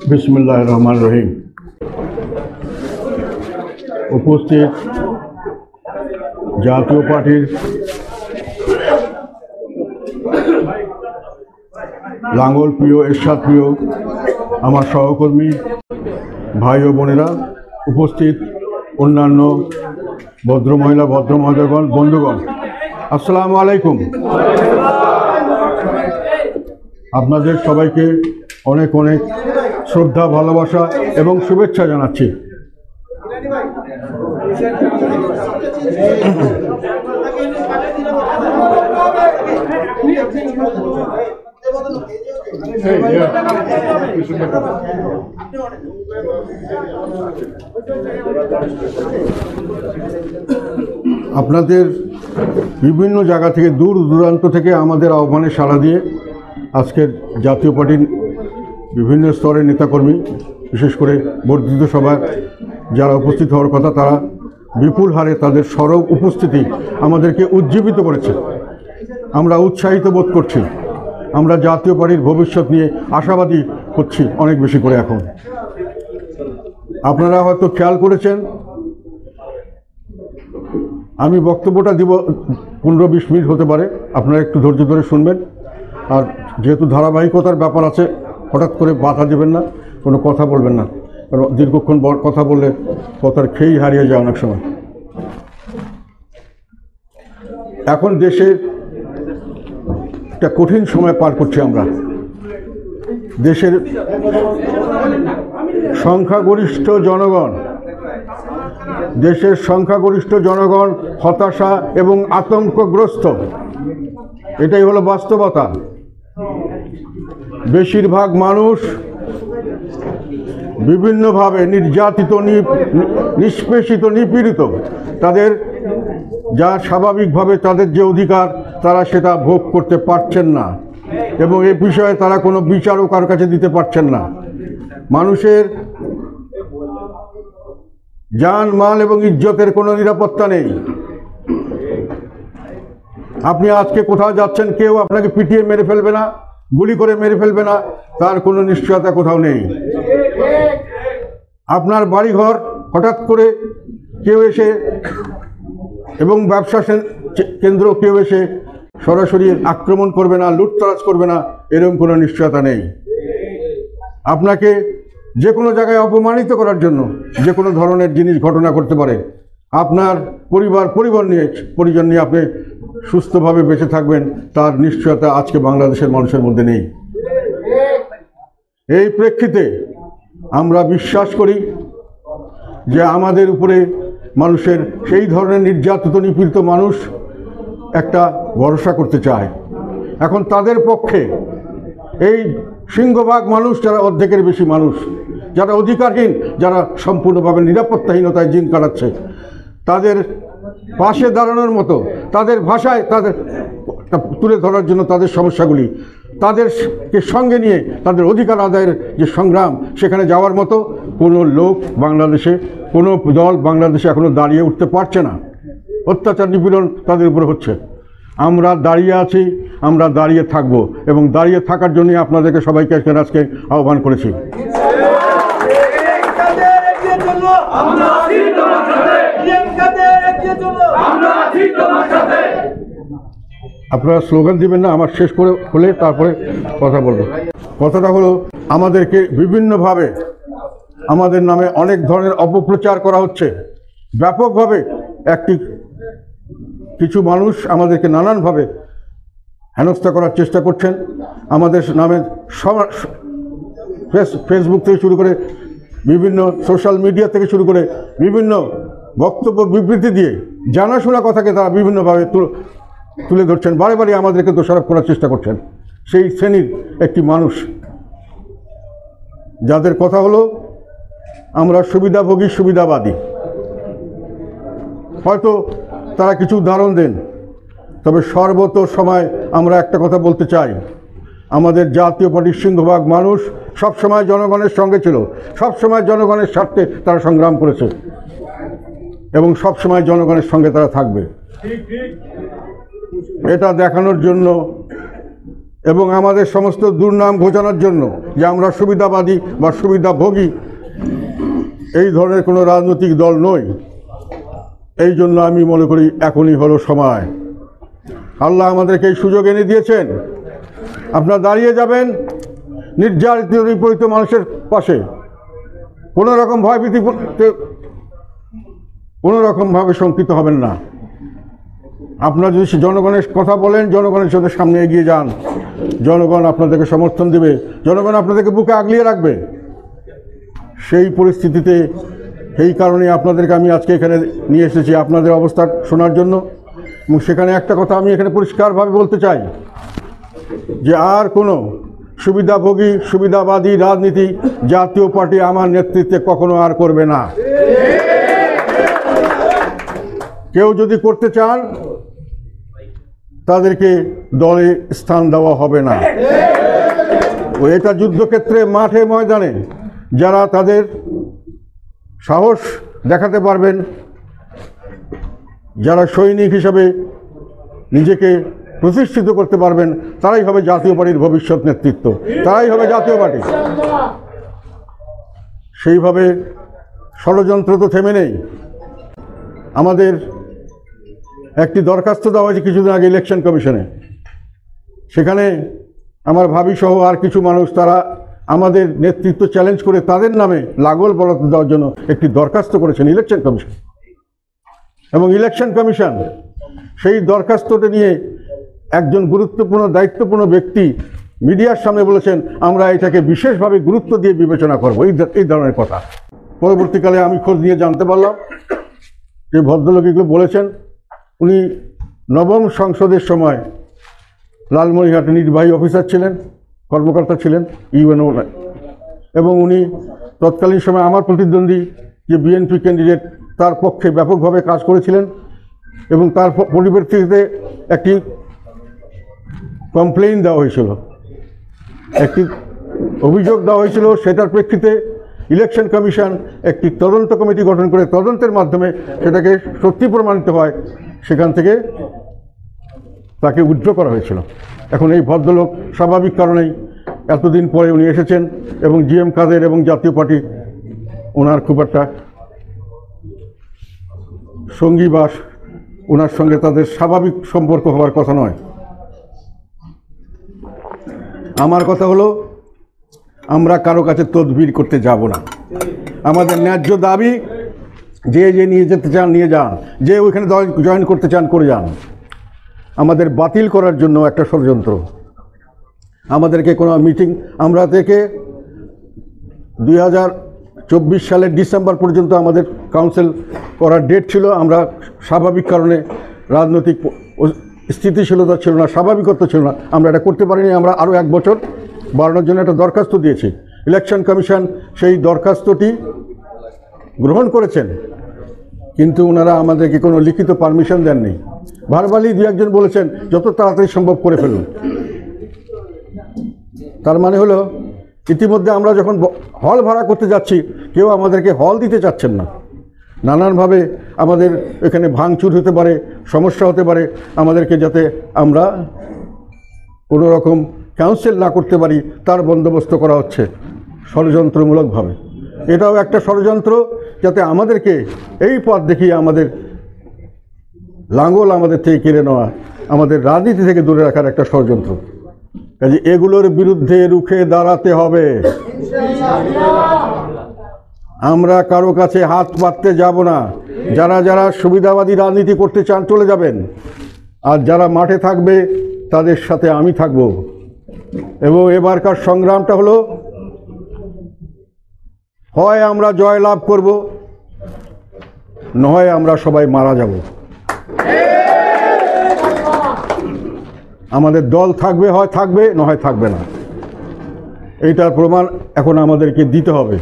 বিসমিল্লাহির রহমানির রহিম। উপস্থিত জাতীয় পার্টির লাঙ্গল প্রিয়, এরশাদ প্রিয় আমার সহকর্মী ভাই ও বোনেরা, উপস্থিত অন্যান্য ভদ্রমহিলা ভদ্রমহোদয়গণ, বন্ধুগণ, আসসালামু আলাইকুম। আপনাদের সবাইকে অনেক অনেক শ্রদ্ধা, ভালোবাসা এবং শুভেচ্ছা জানাচ্ছি। আপনাদের বিভিন্ন জায়গা থেকে, দূর দূরান্ত থেকে আমাদের আহ্বানে সাড়া দিয়ে আজকের জাতীয় পার্টির বিভিন্ন স্তরের নেতাকর্মী, বিশেষ করে বর্ধিত সভায় যারা উপস্থিত হওয়ার কথা, তারা বিপুল হারে তাদের সরব উপস্থিতি আমাদেরকে উজ্জীবিত করেছে। আমরা উৎসাহিত বোধ করছি। আমরা জাতীয় পার্টির ভবিষ্যৎ নিয়ে আশাবাদী হচ্ছি অনেক বেশি করে। এখন আপনারা হয়তো খেয়াল করেছেন, আমি বক্তব্যটা দিব 15-20 মিনিট হতে পারে, আপনারা একটু ধৈর্য ধরে শুনবেন। আর যেহেতু ধারাবাহিকতার ব্যাপার আছে, হঠাৎ করে বাধা দেবেন না, কোনো কথা বলবেন না, কারণ দীর্ঘক্ষণ কথা বললে কথার খেয়েই হারিয়ে যায় অনেক সময়। এখন দেশের একটা কঠিন সময় পার করছি আমরা। দেশের সংখ্যাগরিষ্ঠ জনগণ হতাশা এবং আতঙ্কগ্রস্ত। এটাই হলো বাস্তবতা। বেশিরভাগ মানুষ বিভিন্নভাবে নির্যাতিত, নিষ্পেষিত, নিপীড়িত। তাদের যা স্বাভাবিকভাবে তাদের যে অধিকার, তারা সেটা ভোগ করতে পারছেন না, এবং এ বিষয়ে তারা কোনো বিচারও কার কাছে দিতে পারছেন না। মানুষের জান, মাল এবং ইজ্জতের কোনো নিরাপত্তা নেই। আপনি আজকে কোথাও যাচ্ছেন, কেউ আপনাকে পিটিয়ে মেরে ফেলবে না, গুলি করে মেরে ফেলবে না, তার কোনো নিশ্চয়তা কোথাও নেই। আপনার বাড়িঘর হঠাৎ করে কেউ এসে, এবং ব্যবসা কেন্দ্র কেউ এসে সরাসরি আক্রমণ করবে না, লুটতরাজ করবে না, এরকম কোনো নিশ্চয়তা নেই। আপনাকে যে কোনো জায়গায় অপমানিত করার জন্য যে কোনো ধরনের জিনিস ঘটনা করতে পারে। আপনার পরিজন নিয়ে আপনি সুস্থভাবে বেঁচে থাকবেন, তার নিশ্চয়তা আজকে বাংলাদেশের মানুষের মধ্যে নেই। এই প্রেক্ষিতে আমরা বিশ্বাস করি যে আমাদের উপরে মানুষের, সেই ধরনের নির্যাতিত, নিপীড়িত মানুষ একটা ভরসা করতে চায়। এখন তাদের পক্ষে এই সিংহভাগ মানুষ, যারা অর্ধেকের বেশি মানুষ, যারা অধিকারহীন, যারা সম্পূর্ণভাবে নিরাপত্তাহীনতায় দিন কাটাচ্ছে, তাদের পাশে দাঁড়ানোর মতো, তাদের ভাষায় তাদের তুলে ধরার জন্য তাদের সমস্যাগুলি, তাদেরকে সঙ্গে নিয়ে তাদের অধিকার আদায়ের যে সংগ্রাম, সেখানে যাওয়ার মতো কোনো লোক বাংলাদেশে, কোনো দল বাংলাদেশে এখনও দাঁড়িয়ে উঠতে পারছে না। অত্যাচার, নিপীড়ন তাদের উপরে হচ্ছে। আমরা দাঁড়িয়ে আছি, আমরা দাঁড়িয়ে থাকব, এবং দাঁড়িয়ে থাকার জন্যই আপনাদেরকে সবাইকে আজকে আহ্বান করেছি। আপনারা স্লোগান দিবেন না, আমার শেষ করে হলে তারপরে কথা বলবো। কথাটা হলো, আমাদেরকে বিভিন্নভাবে আমাদের নামে অনেক ধরনের অপপ্রচার করা হচ্ছে ব্যাপকভাবে। কিছু মানুষ আমাদেরকে নানানভাবে হেনস্থা করার চেষ্টা করছেন। আমাদের নামে ফেসবুক থেকে শুরু করে, বিভিন্ন সোশ্যাল মিডিয়া থেকে শুরু করে, বিভিন্ন বক্তব্য, বিবৃতি দিয়ে জানাশোনা কথাকে তারা বিভিন্নভাবে তুলে ধরছেন, বারে বারে আমাদেরকে দোষারোপ করার চেষ্টা করছেন। সেই শ্রেণীর একটি মানুষ, যাদের কথা হলো আমরা সুবিধাভোগী, সুবিধাবাদী। হয়তো তারা কিছু উদাহরণ দেন, তবে সর্বত সময় আমরা একটা কথা বলতে চাই, আমাদের জাতীয় পার্টির সিংহভাগ মানুষ সবসময় জনগণের সঙ্গে ছিল, সবসময় জনগণের স্বার্থে তারা সংগ্রাম করেছে, এবং সবসময় জনগণের সঙ্গে তারা থাকবে। এটা দেখানোর জন্য এবং আমাদের সমস্ত দুর্নাম ঘোচানোর জন্য যে আমরা সুবিধাবাদী বা সুবিধাভোগী এই ধরনের কোনো রাজনৈতিক দল নই। এই জন্য আমি মনে করি এখনই হলো সময়। আল্লাহ আমাদেরকে এই সুযোগ এনে দিয়েছেন। আপনারা দাঁড়িয়ে যাবেন নির্যাতিত নিপীড়িত মানুষের পাশে, কোনো রকম ভয়ভীতি, কোনো রকমভাবে শঙ্কিত হবেন না। আপনারা যদি জনগণের কথা বলেন, জনগণের সাথে সামনে এগিয়ে যান, জনগণ আপনাদেরকে সমর্থন দেবে, জনগণ আপনাদেরকে বুকে আগলিয়ে রাখবে। সেই পরিস্থিতিতে এই কারণে আপনাদেরকে আমি আজকে এখানে নিয়ে এসেছি আপনাদের অবস্থা শোনার জন্য। এবং সেখানে একটা কথা আমি এখানে পরিষ্কারভাবে বলতে চাই যে আর কোনো সুবিধাভোগী সুবিধাবাদী রাজনীতি জাতীয় পার্টি আমার নেতৃত্বে কখনো আর করবে না। কেউ যদি করতে চান তাদেরকে দলে স্থান দেওয়া হবে না। এটা যুদ্ধক্ষেত্রে মাঠে ময়দানে যারা তাদের সাহস দেখাতে পারবেন, যারা সৈনিক হিসাবে নিজেকে প্রতিষ্ঠিত করতে পারবেন, তারাই হবে জাতীয় পার্টির ভবিষ্যৎ নেতৃত্ব, তারাই হবে জাতীয় পার্টি। সেইভাবে ষড়যন্ত্র তো থেমে নেই। আমাদের একটি দরখাস্ত দেওয়া হয়েছে কিছুদিন আগে ইলেকশন কমিশনে। সেখানে আমার ভাবি সহ আর কিছু মানুষ তারা আমাদের নেতৃত্ব চ্যালেঞ্জ করে তাদের নামে লাঙ্গল বরাদ্দ দেওয়ার জন্য একটি দরখাস্ত করেছেন ইলেকশন কমিশন। এবং ইলেকশন কমিশন সেই দরখাস্তটা নিয়ে একজন গুরুত্বপূর্ণ দায়িত্বপূর্ণ ব্যক্তি মিডিয়ার সামনে বলেছেন আমরা এটাকে বিশেষভাবে গুরুত্ব দিয়ে বিবেচনা করব, এই ধরনের কথা। পরবর্তীকালে আমি খোঁজ নিয়ে জানতে পারলাম যে ভদ্রলোক এগুলো বলেছেন। উনি নবম সংসদের সময় লালমনিরহাটে নির্বাহী অফিসার ছিলেন, কর্মকর্তা ছিলেন ইউএনও, এবং উনি তৎকালীন সময় আমার প্রতিদ্বন্দ্বী যে বিএনপি ক্যান্ডিডেট তার পক্ষে ব্যাপকভাবে কাজ করেছিলেন। এবং তার পরিপ্রেক্ষিতে একটি কমপ্লেইন দেওয়া হয়েছিল, একটি অভিযোগ দেওয়া হয়েছিল। সেটার প্রেক্ষিতে ইলেকশন কমিশন একটি তদন্ত কমিটি গঠন করে তদন্তের মাধ্যমে সেটাকে সত্যি প্রমাণিত হয়, সেখান থেকে তাকে উইথড্র করা হয়েছিল। এখন এই ভদ্রলোক স্বাভাবিক কারণেই এতদিন পরে উনি এসেছেন এবং জিএম কাদের এবং জাতীয় পার্টি ওনার খুব একটা সঙ্গী বা ওনার সঙ্গে তাদের স্বাভাবিক সম্পর্ক হওয়ার কথা নয়। আমার কথা হলো আমরা কারো কাছে তদবির করতে যাব না। আমাদের ন্যায্য দাবি যে নিয়ে যেতে চান নিয়ে যান, যে ওইখানে জয়েন করতে চান করে যান। আমাদের বাতিল করার জন্য একটা ষড়যন্ত্র। আমাদেরকে কোনো মিটিং, আমরা থেকে 2024 সালের ডিসেম্বর পর্যন্ত আমাদের কাউন্সিল করার ডেট ছিল। আমরা স্বাভাবিক কারণে রাজনৈতিক স্থিতিশীলতা ছিল না, স্বাভাবিকত্ব ছিল না, আমরা এটা করতে পারিনি। আমরা আরও 1 বছর বাড়ানোর জন্য একটা দরখাস্ত দিয়েছি। ইলেকশন কমিশন সেই দরখাস্তটি গ্রহণ করেছেন, কিন্তু ওনারা আমাদেরকে কোনো লিখিত পারমিশন দেননি। ভারবালি 2-1 বলেছেন যত তাড়াতাড়ি সম্ভব করে ফেলুন। তার মানে হলো ইতিমধ্যে আমরা যখন হল ভাড়া করতে যাচ্ছি কেউ আমাদেরকে হল দিতে চাচ্ছেন না। নানানভাবে আমাদের এখানে ভাঙচুর হতে পারে, সমস্যা হতে পারে, আমাদেরকে যাতে আমরা কোনো রকম কাউন্সিল না করতে পারি তার বন্দোবস্ত করা হচ্ছে ষড়যন্ত্রমূলকভাবে। এটাও একটা ষড়যন্ত্র, যাতে আমাদেরকে এই পথ দেখিয়ে আমাদের লাঙ্গল আমাদের থেকে কেড়ে নেওয়া, আমাদের রাজনীতি থেকে দূরে রাখার একটা ষড়যন্ত্র। কাজে এগুলোর বিরুদ্ধে রুখে দাঁড়াতে হবে। আমরা কারো কাছে হাত পাততে যাব না। যারা যারা সুবিধাবাদী রাজনীতি করতে চান চলে যাবেন, আর যারা মাঠে থাকবে তাদের সাথে আমি থাকব। এবং এবারকার সংগ্রামটা হলো হয় আমরা জয় লাভ করব, নয় আমরা সবাই মারা যাব। আমাদের দল থাকবে, হয় থাকবে, নয় থাকবে না। এইটার প্রমাণ এখন আমাদেরকে দিতে হবে।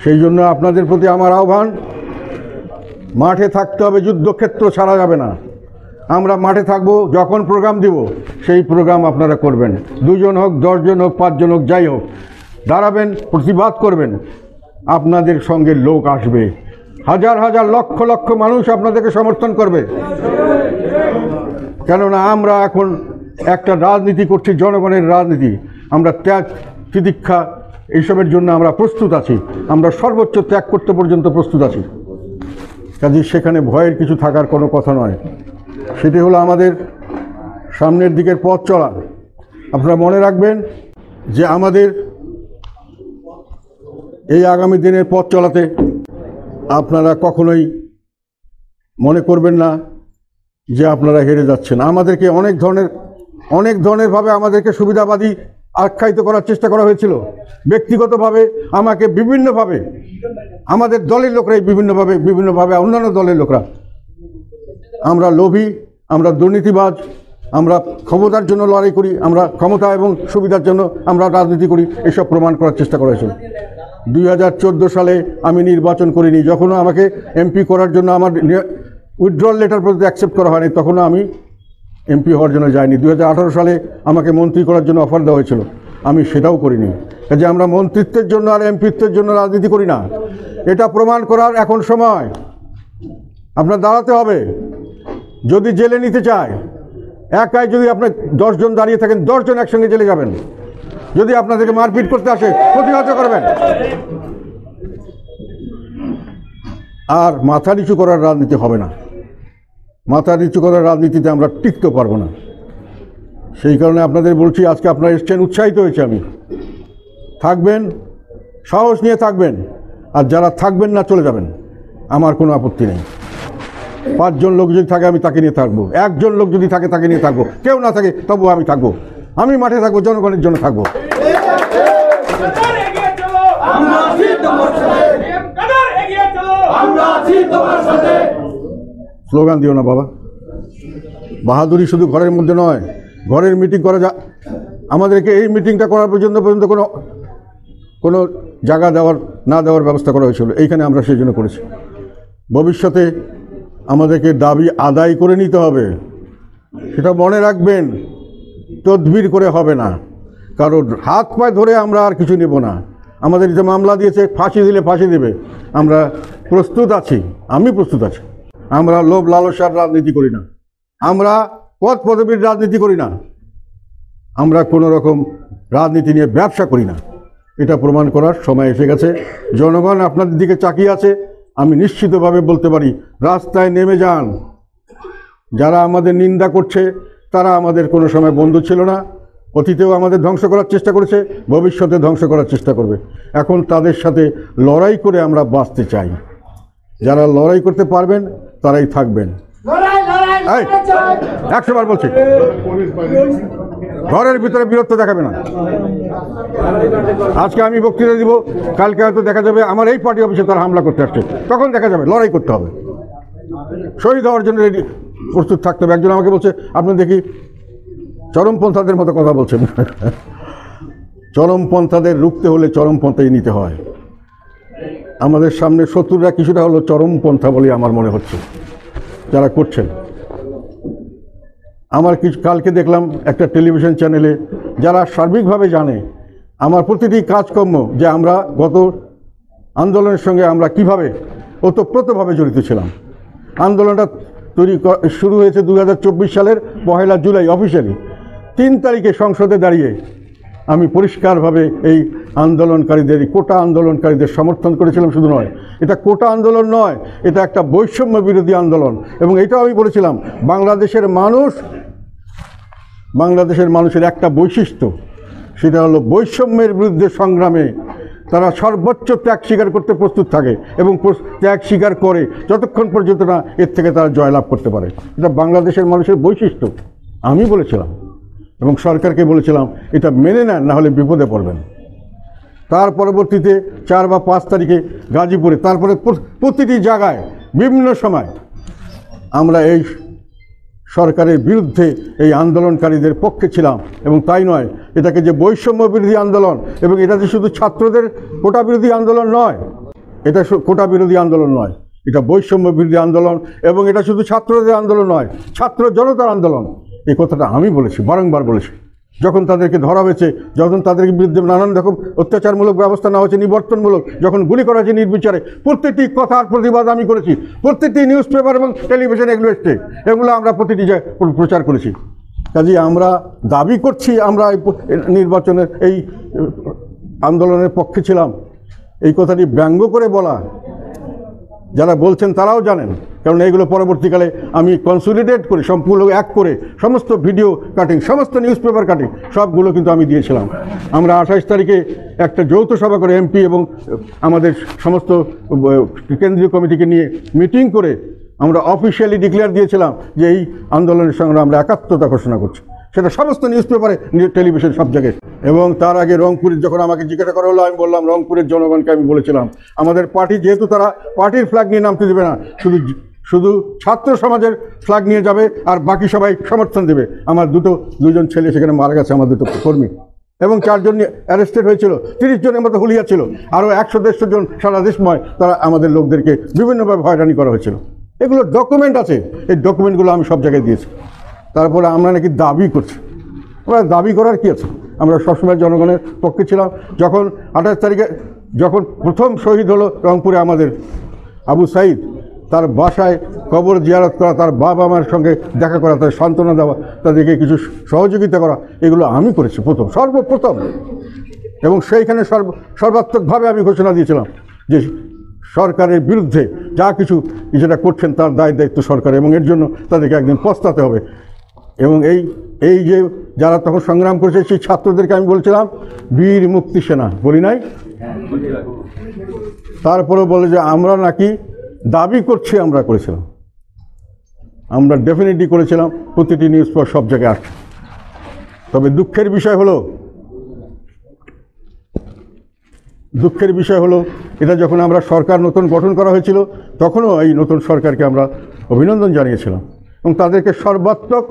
সেই জন্য আপনাদের প্রতি আমার আহ্বান, মাঠে থাকতে হবে, যুদ্ধক্ষেত্র ছাড়া যাবে না। আমরা মাঠে থাকব, যখন প্রোগ্রাম দিব সেই প্রোগ্রাম আপনারা করবেন। 2 জন হোক, 10 জন হোক, 5 জন হোক, যাই হোক, দাঁড়াবেন, প্রতিবাদ করবেন। আপনাদের সঙ্গে লোক আসবে, হাজার হাজার লক্ষ লক্ষ মানুষ আপনাদেরকে সমর্থন করবে। কেননা আমরা এখন একটা রাজনীতি করছি, জনগণের রাজনীতি। আমরা ত্যাগ তিতিক্ষা এইসবের জন্য আমরা প্রস্তুত আছি, আমরা সর্বোচ্চ ত্যাগ করতে পর্যন্ত প্রস্তুত আছি। কাজে সেখানে ভয়ের কিছু থাকার কোনো কথা নয়। সেটি হলো আমাদের সামনের দিকের পথ চলা। আপনারা মনে রাখবেন যে আমাদের এই আগামী দিনের পথ চলাতে আপনারা কখনোই মনে করবেন না যে আপনারা হেরে যাচ্ছেন। আমাদেরকে অনেক ধরনেরভাবে আমাদেরকে সুবিধাবাদী আখ্যায়িত করার চেষ্টা করা হয়েছিল। ব্যক্তিগতভাবে আমাকে বিভিন্নভাবে, আমাদের দলের লোকরাই বিভিন্নভাবে অন্যান্য দলের লোকরা, আমরা লোভী, আমরা দুর্নীতিবাজ, আমরা ক্ষমতার জন্য লড়াই করি, আমরা ক্ষমতা এবং সুবিধার জন্য আমরা রাজনীতি করি, এসব প্রমাণ করার চেষ্টা করা হয়েছিল। 2014 সালে আমি নির্বাচন করিনি, যখনও আমাকে এমপি করার জন্য আমার উইথড্রল লেটার পর্যন্ত অ্যাকসেপ্ট করা হয়নি, তখনও আমি এমপি হওয়ার জন্য যাইনি। 2018 সালে আমাকে মন্ত্রী করার জন্য অফার দেওয়া হয়েছিল, আমি সেটাও করিনি। কাজে আমরা মন্ত্রিত্বের জন্য আর এমপিত্বের জন্য রাজনীতি করি না। এটা প্রমাণ করার এখন সময়। আপনার দাঁড়াতে হবে। যদি জেলে নিতে চায়, একাই যদি আপনার 10 জন দাঁড়িয়ে থাকেন, 10 জন একসঙ্গে জেলে যাবেন। যদি আপনাদেরকে মারপিট করতে আসে, প্রতিহত করবেন। আর মাথা নিচু করার রাজনীতি হবে না। মাথা নিচু করার রাজনীতিতে আমরা টিকতে পারবো না। সেই কারণে আপনাদের বলছি, আজকে আপনারা এসছেন, উৎসাহিত হয়েছে আমি। থাকবেন, সাহস নিয়ে থাকবেন, আর যারা থাকবেন না চলে যাবেন, আমার কোনো আপত্তি নেই। 5 জন লোক যদি থাকে আমি তাকে নিয়ে থাকবো, 1 জন লোক যদি থাকে তাকে নিয়ে থাকবো, কেউ না থাকে তবুও আমি থাকবো। আমি মাঠে থাকবো, জনগণের জন্য থাকবো। স্লোগান দিও না বাবা। বাহাদুরি শুধু ঘরের মধ্যে নয়, ঘরের মিটিং করা আমাদেরকে এই মিটিংটা করার পর্যন্ত কোনো জায়গা না দেওয়ার ব্যবস্থা করা হয়েছিল। এইখানে আমরা সেই জন্য করেছি। ভবিষ্যতে আমাদেরকে দাবি আদায় করে নিতে হবে, সেটা মনে রাখবেন। তদবির করে হবে না, কারণ হাত পায়ে ধরে আমরা আর কিছু নেব না। আমাদের যে মামলা দিয়েছে, ফাঁসি দিলে ফাঁসি দেবে, আমরা প্রস্তুত আছি, আমি প্রস্তুত আছি। আমরা লোভ লালসার রাজনীতি করি না, আমরা পদ পদবীর রাজনীতি করি না, আমরা কোনো রকম রাজনীতি নিয়ে ব্যবসা করি না। এটা প্রমাণ করার সময় এসে গেছে। জনগণ আপনাদের দিকে তাকিয়ে আছে। আমি নিশ্চিতভাবে বলতে পারি, রাস্তায় নেমে যান। যারা আমাদের নিন্দা করছে তারা আমাদের কোনো সময় বন্ধু ছিল না। অতীতেও আমাদের ধ্বংস করার চেষ্টা করেছে, ভবিষ্যতে ধ্বংস করার চেষ্টা করবে। এখন তাদের সাথে লড়াই করে আমরা বাঁচতে চাই। যারা লড়াই করতে পারবেন তারাই থাকবেন। 100 বার বলছি, ঘরের ভিতরে বীরত্ব দেখাবে না। আজকে আমি বক্তৃতা দিব, কালকে হয়তো দেখা যাবে আমার এই পার্টি অফিসে তারা হামলা করতে আসছে, তখন দেখা যাবে। লড়াই করতে হবে, শহীদ হওয়ার জন্য রেডি, প্রস্তুত থাকতে হবে। একজন আমাকে বলছে, আপনি দেখি চরমপন্থাদের মতো কথা বলছেন। চরমপন্থাদের রুখতে হলে চরমপন্থাই নিতে হয়। আমাদের সামনে শত্রুরা কিছুটা হলো চরমপন্থা বলে আমার মনে হচ্ছে যারা করছেন। আমার কালকে দেখলাম একটা টেলিভিশন চ্যানেলে, যারা সার্বিকভাবে জানে আমার প্রতিটি কাজকর্ম, যে আমরা গত আন্দোলনের সঙ্গে আমরা কীভাবে ওতপ্রোতভাবে জড়িত ছিলাম। আন্দোলনটা শুরু হয়েছে 2024 সালের 1 জুলাই অফিসিয়ালি। 3 তারিখে সংসদে দাঁড়িয়ে আমি পরিষ্কারভাবে এই আন্দোলনকারীদের, কোটা আন্দোলনকারীদের সমর্থন করেছিলাম। শুধু নয়, এটা কোটা আন্দোলন নয়, এটা একটা বৈষম্য বিরোধী আন্দোলন। এবং এটাও আমি বলেছিলাম, বাংলাদেশের মানুষের একটা বৈশিষ্ট্য, সেটা হলো বৈষম্যের বিরুদ্ধে সংগ্রামে তারা সর্বোচ্চ ত্যাগ স্বীকার করতে প্রস্তুত থাকে এবং ত্যাগ স্বীকার করে যতক্ষণ পর্যন্ত না এর থেকে তারা জয়লাভ করতে পারে। এটা বাংলাদেশের মানুষের বৈশিষ্ট্য। আমি বলেছিলাম এবং সরকারকে বলেছিলাম, এটা মেনে নেন, না হলে বিপদে পড়বেন। তার পরবর্তীতে 4 বা 5 তারিখে গাজীপুরে, তারপরে প্রতিটি জায়গায় বিভিন্ন সময় আমরা এই সরকারের বিরুদ্ধে এই আন্দোলনকারীদের পক্ষে ছিলাম। এবং তাই নয়, এটাকে যে বৈষম্য বিরোধী আন্দোলন, এবং এটা যে শুধু ছাত্রদের কোটা বিরোধী আন্দোলন নয়, এটা কোটা বিরোধী আন্দোলন নয়, এটা বৈষম্য বিরোধী আন্দোলন। এবং এটা শুধু ছাত্রদের আন্দোলন নয়, ছাত্র জনতার আন্দোলন। এই কথাটা আমি বলেছি, বারংবার বলেছি। যখন তাদেরকে ধরা হয়েছে, যখন তাদের বিরুদ্ধে নানান রকম অত্যাচারমূলক ব্যবস্থা নেওয়া হয়েছে, নিবর্তনমূলক, যখন গুলি করা হয়েছে নির্বিচারে, প্রত্যেকটি কথার প্রতিবাদ আমি করেছি। প্রত্যেকটি নিউজ পেপার এবং টেলিভিশনে এগুলো এসছে, এগুলো আমরা প্রতিটি প্রচার করেছি। কাজেই আমরা দাবি করছি আমরা নির্বাচনের এই আন্দোলনের পক্ষে ছিলাম, এই কথাটি ব্যঙ্গ করে বলা যারা বলছেন তারাও জানেন, কারণ এইগুলো পরবর্তীকালে আমি কনসলিডেট করে সম্পূর্ণ এক করে সমস্ত ভিডিও কাটিং, সমস্ত নিউজ পেপার কাটিং সবগুলো কিন্তু আমি দিয়েছিলাম। আমরা 28 তারিখে একটা যৌথ সভা করে এমপি এবং আমাদের সমস্ত কেন্দ্রীয় কমিটিকে নিয়ে মিটিং করে আমরা অফিসিয়ালি ডিক্লেয়ার দিয়েছিলাম যে এই আন্দোলনের সঙ্গে আমরা একাত্মতা ঘোষণা করছি। সেটা সমস্ত নিউজ পেপারে, টেলিভিশন, সব জায়গায়। এবং তার আগে রংপুরের যখন আমাকে জিজ্ঞাসা করা হলো, আমি বললাম রংপুরের জনগণকে আমি বলেছিলাম আমাদের পার্টি যেহেতু তারা পার্টির ফ্ল্যাগ নিয়ে নামতে দেবে না, শুধু ছাত্র সমাজের ফ্ল্যাগ নিয়ে যাবে আর বাকি সবাই সমর্থন দেবে। আমার দুজন ছেলে সেখানে মারা গেছে, আমার 2 কর্মী, এবং 4 জন অ্যারেস্টেড হয়েছিল, 30 জনের মতো হুলিয়া ছিল, আরও 100-150 জন সারা দেশময় তারা আমাদের লোকদেরকে বিভিন্নভাবে হয়রানি করা হয়েছিল। এগুলো ডকুমেন্ট আছে, এই ডকুমেন্টগুলো আমি সব জায়গায় দিয়েছি। তারপরে আমরা নাকি দাবি করছি, আমরা দাবি করার কী আছে? আমরা সবসময় জনগণের পক্ষে ছিলাম। যখন 28 তারিখে যখন প্রথম শহীদ হলো রংপুরে আমাদের আবু সাইদ, তার বাসায় কবর জিয়ারত করা, তার বাবা মার সঙ্গে দেখা করা, তাদের সান্ত্বনা দেওয়া, তাদেরকে কিছু সহযোগিতা করা, এগুলো আমি করেছি সর্বপ্রথম। এবং সেইখানে সর্বাত্মকভাবে আমি ঘোষণা দিয়েছিলাম যে সরকারের বিরুদ্ধে যা কিছু যেটা করছেন তার দায়িত্ব সরকার, এবং এর জন্য তাদেরকে একদিন পস্তাতে হবে। এবং এই যে যারা তখন সংগ্রাম করেছে সেই ছাত্রদেরকে আমি বলছিলাম বীর মুক্তি সেনা, বলি নাই? তারপরে বলে যে আমরা নাকি দাবি করছি, আমরা করেছিলাম, আমরা ডেফিনেটলি করেছিলাম, প্রতিটি নিউজ পেপার সব জায়গায় আসছে। তবে দুঃখের বিষয় হলো এটা যখন আমরা সরকার নতুন গঠন করা হয়েছিল তখনও এই নতুন সরকারকে আমরা অভিনন্দন জানিয়েছিলাম এবং তাদেরকে সর্বাত্মক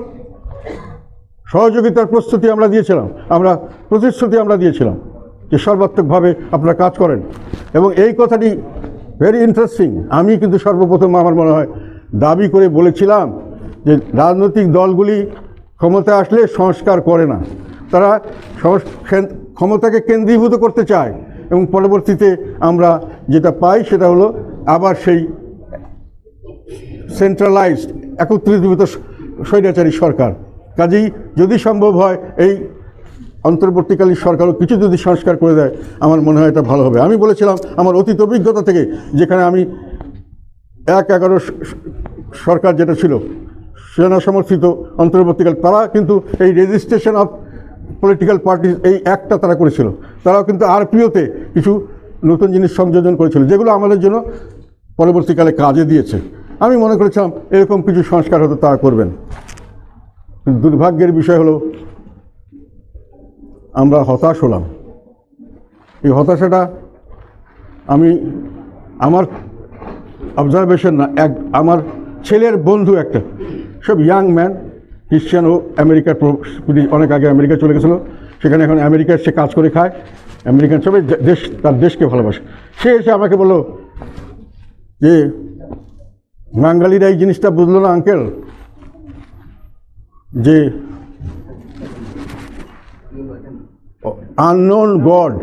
সহযোগিতার প্রতিশ্রুতি আমরা দিয়েছিলাম যে সর্বাত্মকভাবে আপনারা কাজ করেন। এবং এই কথাটি ভেরি ইন্টারেস্টিং, আমি কিন্তু সর্বপ্রথম আমার মনে হয় দাবি করে বলেছিলাম যে রাজনৈতিক দলগুলি ক্ষমতায় আসলে সংস্কার করে না, তারা ক্ষমতাকে কেন্দ্রীভূত করতে চায়, এবং পরবর্তীতে আমরা যেটা পাই সেটা হলো আবার সেই সেন্ট্রালাইজড একত্রীভূত স্বৈরাচারী সরকার। কাজেই যদি সম্ভব হয় এই অন্তর্বর্তীকালীন সরকারও কিছু যদি সংস্কার করে দেয় আমার মনে হয় এটা ভালো হবে। আমি বলেছিলাম আমার অতীত অভিজ্ঞতা থেকে, যেখানে আমি 1-11 সরকার যেটা ছিল সেনা সমর্থিত অন্তর্বর্তীকাল, তারা কিন্তু এই রেজিস্ট্রেশন অফ পলিটিক্যাল পার্টি এই অ্যাক্টটা তারা করেছিল, তারাও কিন্তু আরপিওতে কিছু নতুন জিনিস সংযোজন করেছিল যেগুলো আমাদের জন্য পরবর্তীকালে কাজে দিয়েছে। আমি মনে করেছিলাম এরকম কিছু সংস্কার হয়তো তারা করবেন। দুর্ভাগ্যের বিষয় হলো আমরা হতাশ হলাম। এই হতাশাটা আমি আমার অবজারভেশন না, আমার ছেলের বন্ধু একটা, সব ইয়াং ম্যান, খ্রিশ্চান, ও আমেরিকার অনেক আগে আমেরিকা চলে গেছিলো, সেখানে এখন আমেরিকার সে কাজ করে খায়, আমেরিকান সবাই তার দেশকে ভালোবাসে। সে এসে আমাকে বললো যে বাঙালিরা এই জিনিসটা বুঝলো না আঙ্কেল, যে unknown God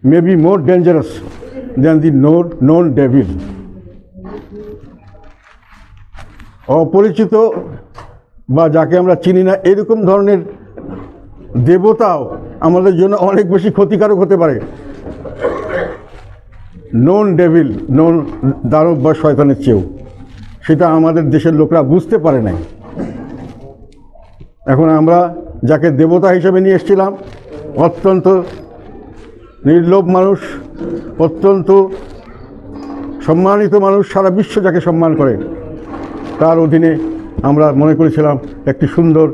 may be more dangerous than the known devil. অপরিচিত বা যাকে আমরা চিনি না এরকম ধরনের দেবতাও আমাদের জন্য অনেক বেশি ক্ষতিকারক হতে পারে নোন ডেভিল, নোন দানব বা শয়তানের চেয়েও। সেটা আমাদের দেশের লোকরা বুঝতে পারে নাই। এখন আমরা যাকে দেবতা হিসেবে নিয়ে এসেছিলাম, অত্যন্ত নির্লোভ মানুষ, অত্যন্ত সম্মানিত মানুষ, সারা বিশ্ব যাকে সম্মান করে, তার অধীনে আমরা মনে করেছিলাম একটি সুন্দর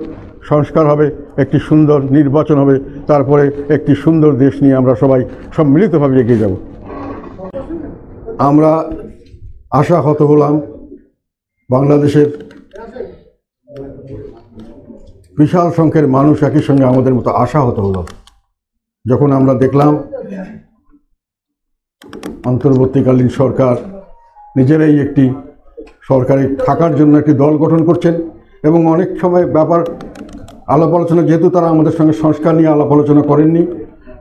সংস্কার হবে, একটি সুন্দর নির্বাচন হবে, তারপরে একটি সুন্দর দেশ নিয়ে আমরা সবাই সম্মিলিতভাবে এগিয়ে যাব। আমরা আশাহত হলাম, বাংলাদেশের বিশাল সংখ্যের মানুষ একই সঙ্গে আমাদের মতো আশাহত হলো যখন আমরা দেখলাম অন্তর্বর্তীকালীন সরকার নিজেরাই একটি সরকারে থাকার জন্য একটি দল গঠন করছেন, এবং অনেক সময় ব্যাপার আলাপ আলোচনা, যেহেতু তারা আমাদের সঙ্গে সংস্কার নিয়ে আলাপ আলোচনা করেননি,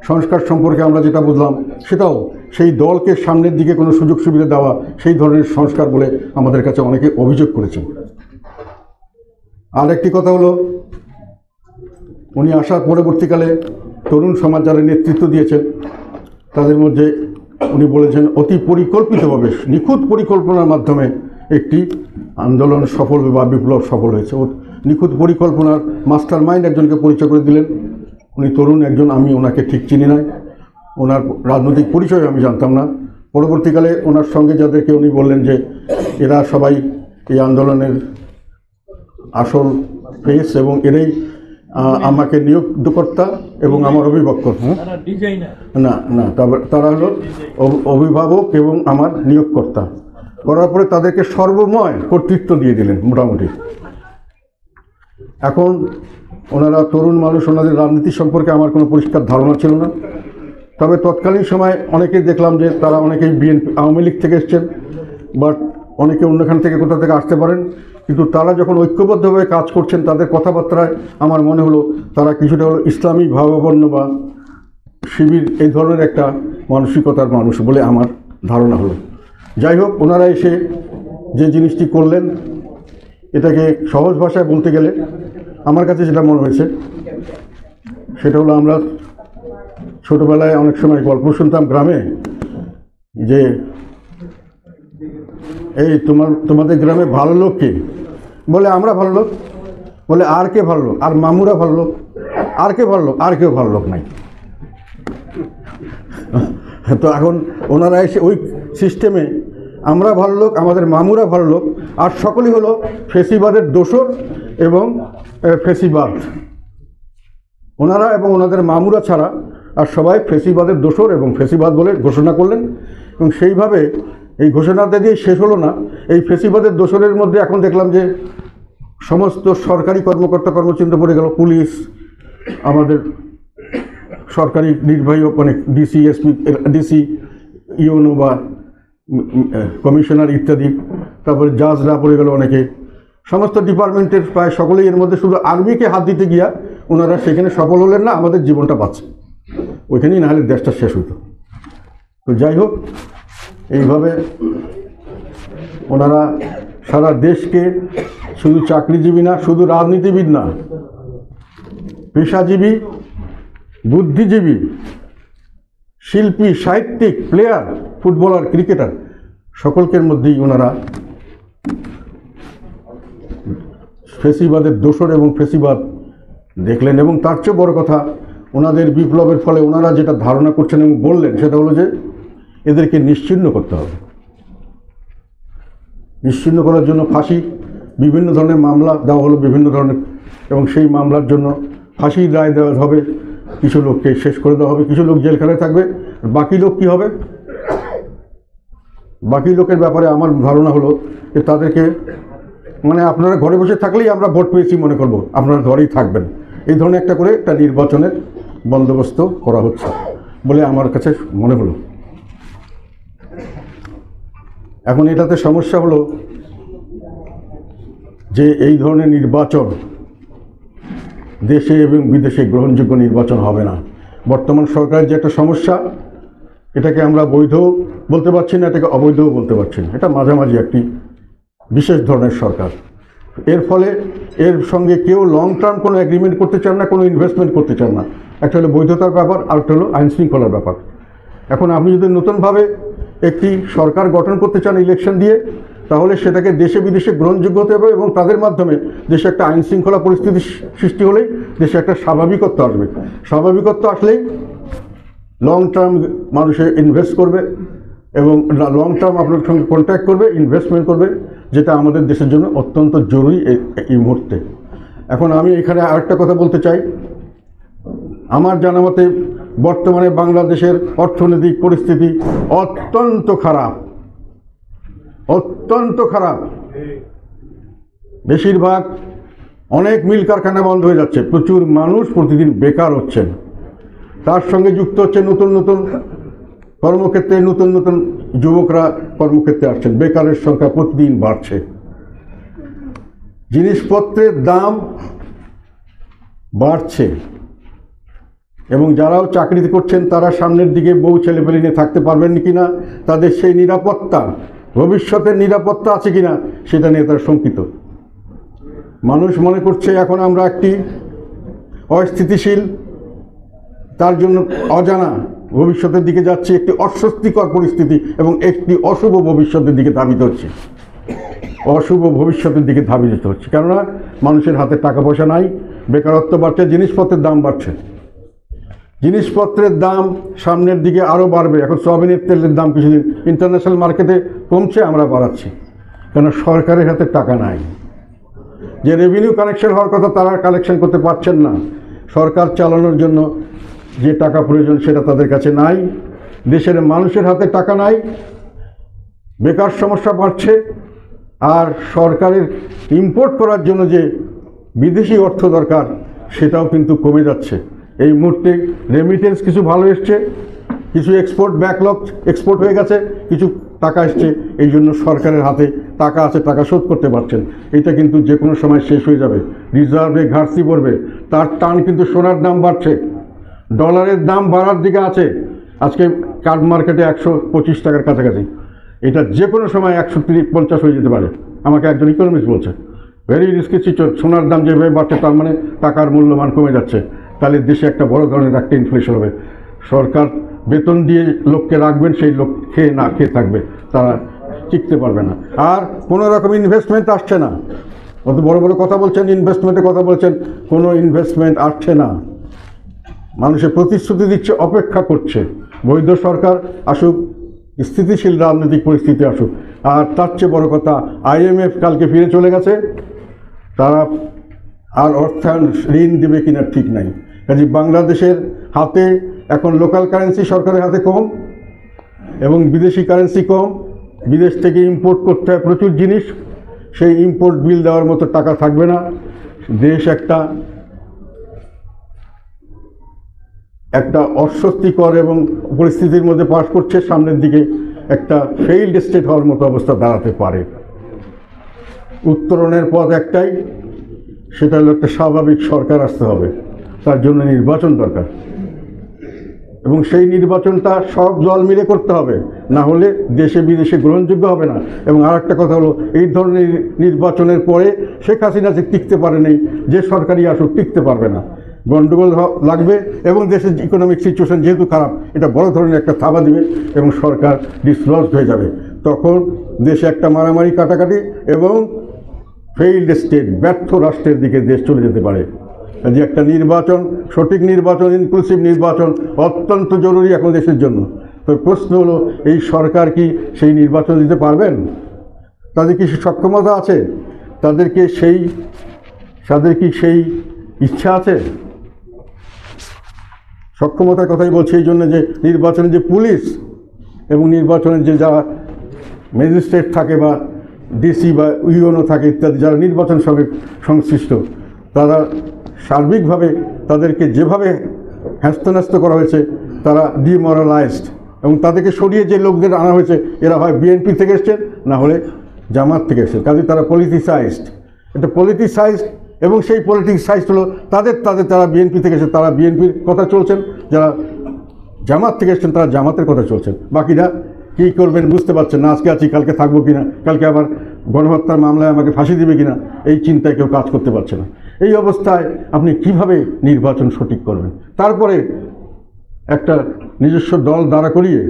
সংস্কার সম্পর্কে আমরা যেটা বুঝলাম সেটাও সেই দলকে সামনের দিকে কোনো সুযোগ সুবিধা দেওয়া, সেই ধরনের সংস্কার বলে আমাদের কাছে অনেকে অভিযোগ করেছেন। আর একটি কথা হলো, উনি আসার পরবর্তীকালে তরুণ সমাজ যারা নেতৃত্ব দিয়েছেন তাদের মধ্যে উনি বলেছেন অতি পরিকল্পিতভাবে নিখুঁত পরিকল্পনার মাধ্যমে একটি আন্দোলন সফল বা বিপ্লব সফল হয়েছে। নিখুঁত পরিকল্পনার মাস্টার মাইন্ড একজনকে পরিচয় করে দিলেন। উনি তরুণ একজন, আমি ওনাকে ঠিক চিনি নাই, ওনার রাজনৈতিক পরিচয় আমি জানতাম না। পরবর্তীকালে ওনার সঙ্গে যাদেরকে উনি বললেন যে এরা সবাই এই আন্দোলনের আসল ফেস এবং এরাই আমাকে নিয়োগকর্তা এবং আমার অভিভাবক। না না, তারা হলো অভিভাবক এবং আমার নিয়োগকর্তা। করার পরে তাদেরকে সর্বময় কর্তৃত্ব দিয়ে দিলেন মোটামুটি। এখন ওনারা তরুণ মানুষ, ওনাদের রাজনীতি সম্পর্কে আমার কোনো পরিষ্কার ধারণা ছিল না। তবে তৎকালীন সময় অনেকেই দেখলাম যে তারা অনেকেই বিএনপি আওয়ামী লীগ থেকে এসছেন, বাট অনেকে অন্যখান থেকে কোথা থেকে আসতে পারেন, কিন্তু তারা যখন ঐক্যবদ্ধভাবে কাজ করছেন তাদের কথাবার্তায় আমার মনে হলো তারা কিছুটা হলো ইসলামী ভাবাপন্ন বা শিবির এই ধরনের একটা মানসিকতার মানুষ বলে আমার ধারণা হলো। যাই হোক, ওনারা এসে যে জিনিসটি করলেন এটাকে সহজ ভাষায় বলতে গেলে আমার কাছে যেটা মনে হয়েছে সেটা হলো, আমরা ছোটোবেলায় অনেক সময় গল্প শুনতাম গ্রামে যে এই তোমাদের গ্রামে ভালো লোক কে? বলে আমরা ভালো লোক। বলে আর কে ভালো লোক? আর মামুরা ভালো লোক। আর কে ভালো লোক? আর কেউ ভালো লোক নাই। তো এখন ওনারা এসে ওই সিস্টেমে আমরা ভালো লোক, আমাদের মামুরা ভালো লোক, আর সকলেই হলো ফেসিবাদের দোসর এবং ফেসিবাদ। ওনারা এবং ওনাদের মামুরা ছাড়া আর সবাই ফেসিবাদের দোসর এবং ফেসিবাদ বলে ঘোষণা করলেন। এবং সেইভাবে এই ঘোষণাটা দিয়ে শেষ হলো না। এই ফেসিবাদের দোসরের মধ্যে এখন দেখলাম যে সমস্ত সরকারি কর্মকর্তা কর্মচিন্তা পড়ে গেল। পুলিশ, আমাদের সরকারি নির্বাহী মানে ডিসি, এসপি, ডিসি, ইউনো বা কমিশনার ইত্যাদি, তারপরে জাজরা পড়ে গেল অনেকে। সমস্ত ডিপার্টমেন্টের প্রায় সকলেই এর মধ্যে, শুধু আর্মিকে হাত দিতে গিয়া ওনারা সেখানে সফল হলেন না। আমাদের জীবনটা বাঁচছে ওইখানেই, নাহলে দেশটা শেষ হতো। তো যাই হোক, এইভাবে ওনারা সারা দেশকে শুধু চাকরিজীবী না, শুধু রাজনীতিবিদ না, পেশাজীবী, বুদ্ধিজীবী, শিল্পী, সাহিত্যিক, প্লেয়ার, ফুটবলার, ক্রিকেটার, সকলকের মধ্যেই ওনারা ফেসিবাদের দোসর এবং ফেসিবাদ দেখলেন। এবং তার চেয়ে বড় কথা, ওনাদের বিপ্লবের ফলে ওনারা যেটা ধারণা করছেন এবং বললেন সেটা হলো যে এদেরকে নিশ্চিহ্ন করতে হবে। নিশ্চিহ্ন করার জন্য ফাঁসি, বিভিন্ন ধরনের মামলা দেওয়া হলো বিভিন্ন ধরনের, এবং সেই মামলার জন্য ফাঁসির রায় দেওয়া হবে। কিছু লোককে শেষ করে দেওয়া হবে, কিছু লোক জেলখানায় থাকবে। বাকি লোক কী হবে? বাকি লোকের ব্যাপারে আমার ধারণা হলো যে তাদেরকে মানে আপনারা ঘরে বসে থাকলেই আমরা ভোট পেয়েছি মনে করব, আপনারা ঘরেই থাকবেন, এই ধরনের একটা করে একটা নির্বাচনের বন্দোবস্ত করা হচ্ছে বলে আমার কাছে মনে হলো। এখন এটাতে সমস্যা হলো যে এই ধরনের নির্বাচন দেশে এবং বিদেশে গ্রহণযোগ্য নির্বাচন হবে না। বর্তমান সরকারের যে একটা সমস্যা, এটাকে আমরা বৈধ বলতে পারছি না, এটাকে অবৈধও বলতে পারছি না। এটা মাঝামাঝি একটি বিশেষ ধরনের সরকার। এর ফলে এর সঙ্গে কেউ লং টার্ম কোনো এগ্রিমেন্ট করতে চান না, কোনো ইনভেস্টমেন্ট করতে চান না। একটা হলো বৈধতার ব্যাপার, আর একটা হলো আইন শৃঙ্খলার ব্যাপার। এখন আপনি যদি নতুনভাবে একটি সরকার গঠন করতে চান ইলেকশন দিয়ে, তাহলে সেটাকে দেশে বিদেশে গ্রহণযোগ্য হতে হবে এবং তাদের মাধ্যমে দেশে একটা আইন শৃঙ্খলা পরিস্থিতি সৃষ্টি হলেই দেশে একটা স্বাভাবিকত্ব আসবে। স্বাভাবিকত্ব আসলেই লং টার্ম মানুষে ইনভেস্ট করবে এবং লং টার্ম আপনার সঙ্গে কন্ট্যাক্ট করবে, ইনভেস্টমেন্ট করবে, যেটা আমাদের দেশের জন্য অত্যন্ত জরুরি এই মুহূর্তে। এখন আমি এখানে আরেকটা কথা বলতে চাই। আমার জানা মতে বর্তমানে বাংলাদেশের অর্থনৈতিক পরিস্থিতি অত্যন্ত খারাপ, অত্যন্ত খারাপ। বেশিরভাগ অনেক মিল কারখানা বন্ধ হয়ে যাচ্ছে, প্রচুর মানুষ প্রতিদিন বেকার হচ্ছেন। তার সঙ্গে যুক্ত হচ্ছে নতুন নতুন কর্মক্ষেত্রে, নতুন নতুন যুবকরা কর্মক্ষেত্রে আসছেন। বেকারের সংখ্যা প্রতিদিন বাড়ছে। জিনিসপত্রের দাম বাড়ছে এবং যারাও চাকরি করছেন তারা সামনের দিকে বউ ছেলেপেলে নিয়ে থাকতে পারবেন কিনা, তাদের সেই নিরাপত্তা, ভবিষ্যতের নিরাপত্তা আছে কিনা, সেটা নিয়ে তারা শঙ্কিত। মানুষ মনে করছে এখন আমরা একটি অস্থিতিশীল, তার জন্য অজানা ভবিষ্যতের দিকে যাচ্ছে, একটি অস্বস্তিকর পরিস্থিতি এবং একটি অশুভ ভবিষ্যতের দিকে ধাবিত হচ্ছে। অশুভ ভবিষ্যতের দিকে ধাবিত হচ্ছে, কেননা মানুষের হাতে টাকা পয়সা নাই, বেকারত্ব বাড়ছে, জিনিসপত্রের দাম বাড়ছে। জিনিসপত্রের দাম সামনের দিকে আরও বাড়বে। এখন সয়াবিনের তেলের দাম কিছুদিন ইন্টারন্যাশনাল মার্কেটে কমছে, আমরা বাড়াচ্ছি, কেন সরকারের হাতে টাকা নাই। যে রেভিনিউ কালেকশন হওয়ার কথা তারা কালেকশন করতে পারছেন না। সরকার চালানোর জন্য যে টাকা প্রয়োজন সেটা তাদের কাছে নাই। দেশের মানুষের হাতে টাকা নাই, বেকার সমস্যা বাড়ছে। আর সরকারের ইম্পোর্ট করার জন্য যে বিদেশি অর্থ দরকার সেটাও কিন্তু কমে যাচ্ছে। এই মুহূর্তে রেমিটেন্স কিছু ভালো এসছে, কিছু এক্সপোর্ট ব্যাকলগ এক্সপোর্ট হয়ে গেছে, কিছু টাকা এসছে, এই জন্য সরকারের হাতে টাকা আছে, টাকা শোধ করতে পারছেন। এটা কিন্তু যে কোনো সময় শেষ হয়ে যাবে, রিজার্ভে ঘাটতি পড়বে। তার টান কিন্তু সোনার দাম বাড়ছে, ডলারের দাম বাড়ার দিকে আছে। আজকে কার্ড মার্কেটে 125 টাকার কাছাকাছি, এটা যে কোনো সময় 150 হয়ে যেতে পারে, আমাকে একজন ইকোনমিস্ট বলছে। Very risky situation. সোনার দাম যেভাবে বাড়ছে তার মানে টাকার মূল্যমান কমে যাচ্ছে, তাহলে দেশে একটা বড় ধরনের একটা ইনফ্লেশন হবে। সরকার বেতন দিয়ে লোককে রাখবেন, সেই লোক খেয়ে না খেয়ে থাকবে, তারা টিকতে পারবে না। আর কোনো রকম ইনভেস্টমেন্ট আসছে না। অত বড় বড় কথা বলছেন, ইনভেস্টমেন্টের কথা বলছেন, কোনো ইনভেস্টমেন্ট আসছে না। মানুষের প্রতিশ্রুতি দিচ্ছে, অপেক্ষা করছে বৈধ সরকার আসুক, স্থিতিশীল রাজনৈতিক পরিস্থিতি আসুক। আর তার চেয়ে বড় কথা, IMF কালকে ফিরে চলে গেছে, তারা আর অর্থায়ন ঋণ দেবে কিনা ঠিক নাই। কাজে বাংলাদেশের হাতে এখন লোকাল কারেন্সি সরকারের হাতে কম এবং বিদেশি কারেন্সি কম। বিদেশ থেকে ইম্পোর্ট করতে হয় প্রচুর জিনিস, সেই ইম্পোর্ট বিল দেওয়ার মতো টাকা থাকবে না। দেশ একটা অস্বস্তিকর এবং পরিস্থিতির মধ্যে পাস করছে, সামনের দিকে একটা ফেইল্ড স্টেট হওয়ার মতো অবস্থা দাঁড়াতে পারে। উত্তরণের পথ একটাই, সেটা হলো একটা স্বাভাবিক সরকার আসতে হবে, তার জন্য নির্বাচন দরকার এবং সেই নির্বাচনটা সব দল মিলে করতে হবে, না হলে দেশে বিদেশে গ্রহণযোগ্য হবে না। এবং আর একটা কথা হলো, এই ধরনের নির্বাচনের পরে শেখ হাসিনা যে টিকতে পারেনি, যে সরকারই আসুক টিকতে পারবে না, গণ্ডগোল লাগবে এবং দেশের ইকোনমিক সিচুয়েশন যেহেতু খারাপ, এটা বড় ধরনের একটা থাবা দিবে এবং সরকার ডিসলজড হয়ে যাবে। তখন দেশে একটা মারামারি কাটাকাটি এবং ফেইল্ড স্টেট, ব্যর্থ রাষ্ট্রের দিকে দেশ চলে যেতে পারে। যে একটা নির্বাচন, সঠিক নির্বাচন, ইনক্লুসিভ নির্বাচন অত্যন্ত জরুরি এখন দেশের জন্য। তো প্রশ্ন হলো, এই সরকার কি সেই নির্বাচন দিতে পারবেন? তাদের কি সক্ষমতা আছে? তাদের কি সেই ইচ্ছা আছে? সক্ষমতার কথাই বলছি এই জন্য যে নির্বাচনে যে পুলিশ এবং নির্বাচনের যে যারা ম্যাজিস্ট্রেট থাকে বা ডিসি বা ইউএনও থাকে ইত্যাদি, যারা নির্বাচন সঙ্গে সংশ্লিষ্ট, তারা সার্বিকভাবে তাদেরকে যেভাবে হ্যাস্ত করা হয়েছে, তারা ডিমোরালাইজড এবং তাদেরকে সরিয়ে যে লোকদের আনা হয়েছে, এরা হয় বিএনপি থেকে এসছেন, না হলে জামাত থেকে এসছেন। কাজে তারা পলিটিসাইজড, এটা পলিটিসাইজড এবং সেই পলিটিসাইজ হলো তারা বিএনপি থেকে এসে তারা বিএনপির কথা চলছেন, যারা জামাত থেকে এসছেন তারা জামাতের কথা চলছেন। বাকিরা কী করবেন বুঝতে পারছেন না, আজকে আছি কালকে থাকবো কিনা, কালকে আবার গণহত্যার মামলায় আমাকে ফাঁসি দেবে কিনা, এই চিন্তায় কেউ কাজ করতে পারছে না। এই অবস্থায় আপনি কিভাবে নির্বাচন সঠিক করবেন? তারপরে একটা নিজস্ব দল দাঁড়া করিয়ে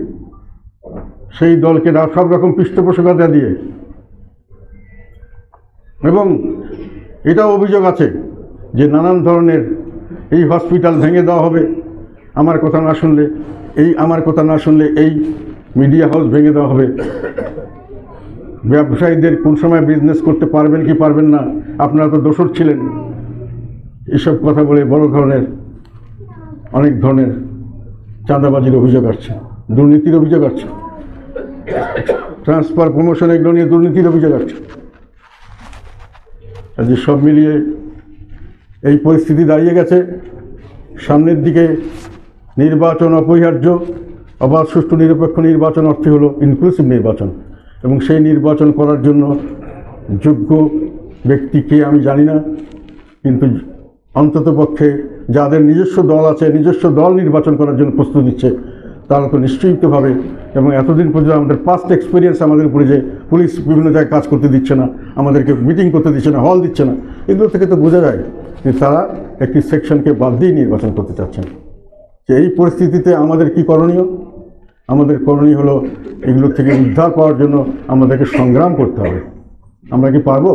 সেই দলকে সব রকম পৃষ্ঠপোষকতা দিয়ে, এবং এটাও অভিযোগ আছে যে নানান ধরনের এই হসপিটাল ভেঙে দেওয়া হবে আমার কথা না শুনলে, এই মিডিয়া হাউস ভেঙে দেওয়া হবে, ব্যবসায়ীদের কোন সময় বিজনেস করতে পারবেন কি পারবেন না, আপনারা তো দোষর ছিলেন, এসব কথা বলে বড় ধরনের অনেক ধরনের চাঁদাবাজির অভিযোগ আসছে, দুর্নীতির অভিযোগ আসছে, ট্রান্সফার প্রমোশন এগুলো নিয়ে দুর্নীতির অভিযোগ আসছে। যে সব মিলিয়ে এই পরিস্থিতি দাঁড়িয়ে গেছে। সামনের দিকে নির্বাচন অপরিহার্য, অবাধ সুষ্ঠু নিরপেক্ষ নির্বাচন অর্থে হলো ইনক্লুসিভ নির্বাচন, এবং সেই নির্বাচন করার জন্য যোগ্য ব্যক্তিকে আমি জানি না, কিন্তু অন্ততপক্ষে যাদের নিজস্ব দল আছে, নিজস্ব দল নির্বাচন করার জন্য প্রস্তুতি নিচ্ছে, তারা তো নিশ্চয়ইভাবে, এবং এতদিন পর্যন্ত আমাদের পাস্ট এক্সপিরিয়েন্স আমাদের উপরে যে পুলিশ বিভিন্ন জায়গায় কাজ করতে দিচ্ছে না, আমাদেরকে মিটিং করতে দিচ্ছে না, হল দিচ্ছে না, এগুলো থেকে তো বোঝা যায় যে তারা একটি সেকশনকে বাদ দিয়ে নির্বাচন করতে চাচ্ছেন। যে এই পরিস্থিতিতে আমাদের কি করণীয়? আমাদের করণীয় হলো এগুলো থেকে উদ্ধার পাওয়ার জন্য আমাদেরকে সংগ্রাম করতে হবে। আমরা কি পারবো?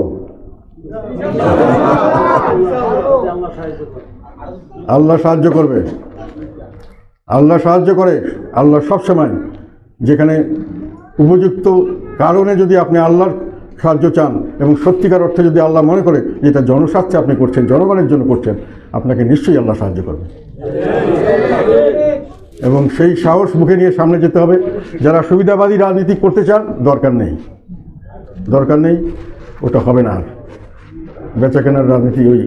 আল্লাহ সাহায্য করবে, আল্লাহ সাহায্য করে। আল্লাহ সবসময় যেখানে উপযুক্ত কারণে যদি আপনি আল্লাহর সাহায্য চান এবং সত্যিকার অর্থে যদি আল্লাহ মনে করে যেটা জনস্বার্থে আপনি করছেন, জনগণের জন্য করছেন, আপনাকে নিশ্চয়ই আল্লাহ সাহায্য করবে। এবং সেই সাহস মুখে নিয়ে সামনে যেতে হবে। যারা সুবিধাবাদী রাজনীতি করতে চান, দরকার নেই, ওটা হবে না। আর বেচাকেনার রাজনীতি, ওই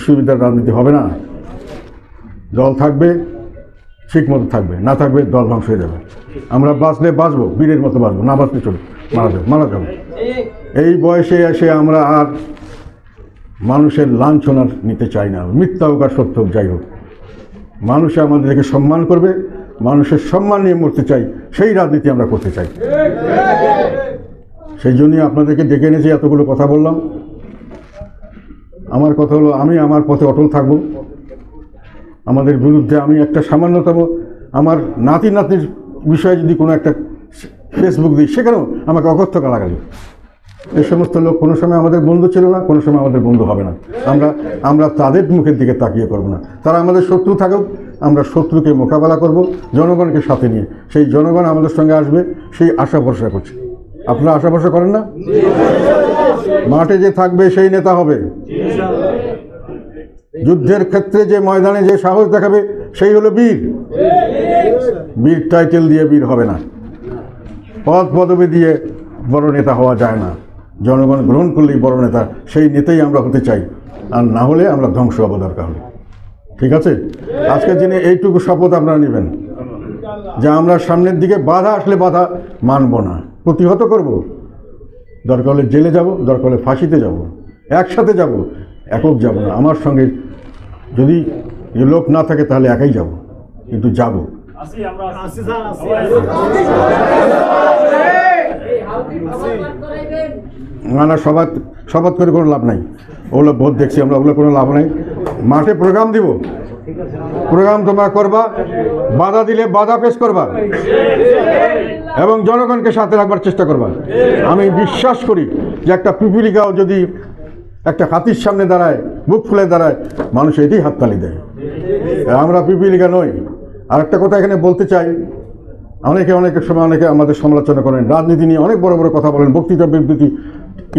সুবিধার রাজনীতি হবে না। দল থাকবে, ঠিক মতো থাকবে, না থাকবে দল ধ্বংস হয়ে যাবে। আমরা বাঁচলে বাঁচবো, বীরের মতো বাঁচবো, না বাঁচলে চলো মারা যাবো। এই বয়সে এসে আমরা আর মানুষের লাঞ্ছনা নিতে চাই না। মিথ্যা হোক আর সত্য হোক, যাই হোক, মানুষ আমাদেরকে সম্মান করবে, মানুষের সম্মান নিয়ে মরতে চাই, সেই রাজনীতি আমরা করতে চাই। সেই জন্যই আপনাদেরকে ডেকে এনেছি, এতগুলো কথা বললাম। আমার কথা হলো, আমি আমার পথে অটল থাকব। আমাদের বিরুদ্ধে আমি একটা সামান্যতম আমার নাতির বিষয়ে যদি কোনো একটা ফেসবুক দিই, সেখানেও আমাকে অকথ্য গালাগালি। এই সমস্ত লোক কোনো সময় আমাদের বন্ধু ছিল না, কোনো সময় আমাদের বন্ধু হবে না। আমরা তাদের মুখের দিকে তাকিয়ে করব না। তারা আমাদের শত্রু থাকুক, আমরা শত্রুকে মোকাবেলা করব জনগণকে সাথে নিয়ে। সেই জনগণ আমাদের সঙ্গে আসবে, সেই আশা ভরসা করছি। আপনারা আশা ভরসা করেন না? মাঠে যে থাকবে সেই নেতা হবে। যুদ্ধের ক্ষেত্রে যে ময়দানে যে সাহস দেখাবে সেই হলো বীর। বীর টাইটেল দিয়ে বীর হবে না, পদ পদবি দিয়ে বড় নেতা হওয়া যায় না। জনগণ গ্রহণ করলেই বড় নেতা, সেই নেতাই আমরা হতে চাই। আর না হলে আমরা ধ্বংস হবো দরকার হলে। ঠিক আছে? আজকের দিনে এইটুকু শপথ আপনারা নেবেন যে আমরা সামনের দিকে বাধা আসলে বাধা মানব না, প্রতিহত করব। দরকার হলে জেলে যাব, দরকার হলে ফাঁসিতে যাব, একসাথে যাব, একক যাব না। আমার সঙ্গে যদি লোক না থাকে তাহলে একাই যাব, কিন্তু যাব। না শপথ করে কোনো লাভ নাই। ওগুলো ভোট দেখছি আমরা, ওগুলো কোনো লাভ নাই। মাঠে প্রোগ্রাম দিব, প্রোগ্রাম তোমরা করবা, বাধা দিলে বাধা পেশ করবা এবং জনগণকে সাথে রাখবার চেষ্টা করবা। আমি বিশ্বাস করি যে একটা পিপিলিকাও যদি একটা হাতির সামনে দাঁড়ায়, বুক ফুলে দাঁড়ায়, মানুষ এটাই হাততালি দেয়। আমরা পিপিলিকা নই। আর একটা কথা এখানে বলতে চাই, অনেকের সময় অনেকে আমাদের সমালোচনা করেন, রাজনীতি নিয়ে অনেক বড় বড় কথা বলেন, বক্তৃতা বিবৃতি